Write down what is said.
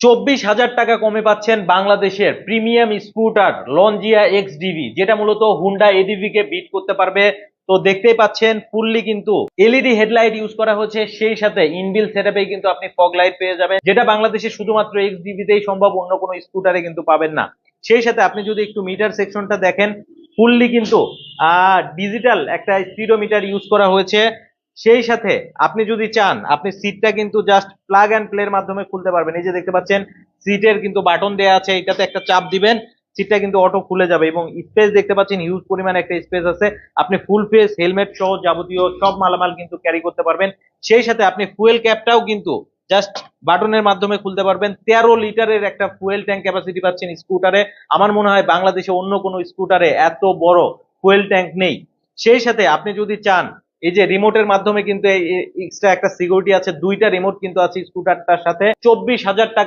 24,000 টাকা কমে পাচ্ছেন বাংলাদেশের প্রিমিয়াম স্কুটার লঞ্জিয়া এক্স ডিভি, যেটা মূলত হুন্ডা এডিভি কে বিট করতে পারবে। তো দেখতেই পাচ্ছেন ফুললি কিন্তু এলইডি হেডলাইট ইউজ করা হচ্ছে, সেই সাথে ইনবিল্ট সেটআপে কিন্তু আপনি ফগ লাইট পেয়ে যাবেন, যেটা বাংলাদেশে শুধুমাত্র এক্স ডিভিতেই সম্ভব, অন্য কোনো স্কুটারে কিন্তু পাবেন না। সেই সাথে আপনি যদি একটু মিটার সেকশনটা দেখেন, ফুললি কিন্তু ডিজিটাল একটা স্পিডোমিটার ইউজ করা হয়েছে। সেই সাথে আপনি যদি চান, আপনি সিটটা কিন্তু জাস্ট প্লাগ অ্যান্ড প্লে এর মাধ্যমে খুলতে পারবেন। এই যে দেখতে পাচ্ছেন সিটের কিন্তু বাটন দেওয়া আছে, এটাতে একটা চাপ দিবেন, সিটটা কিন্তু অটো খুলে যাবে। এবং স্পেস দেখতে পাচ্ছেন হিউজ পরিমাণ একটা স্পেস আছে, আপনি ফুল ফেস হেলমেট সহ যাবতীয় সব মালামাল কিন্তু ক্যারি করতে পারবেন। সেই সাথে আপনি ফুয়েল ক্যাপটাও কিন্তু জাস্ট বাটনের মাধ্যমে খুলতে পারবেন। 13 লিটারের একটা ফুয়েল ট্যাঙ্ক ক্যাপাসিটি পাচ্ছেন স্কুটারে। আমার মনে হয় বাংলাদেশে অন্য কোনো স্কুটারে এত বড় ফুয়েল ট্যাঙ্ক নেই। সেই সাথে আপনি যদি চান, এই যে রিমোটের মাধ্যমে কিন্তু এক্সট্রা একটা সিকিউরিটি আছে, দুইটা রিমোট কিন্তু আছে স্কুটারটার সাথে। 24,000 টাকা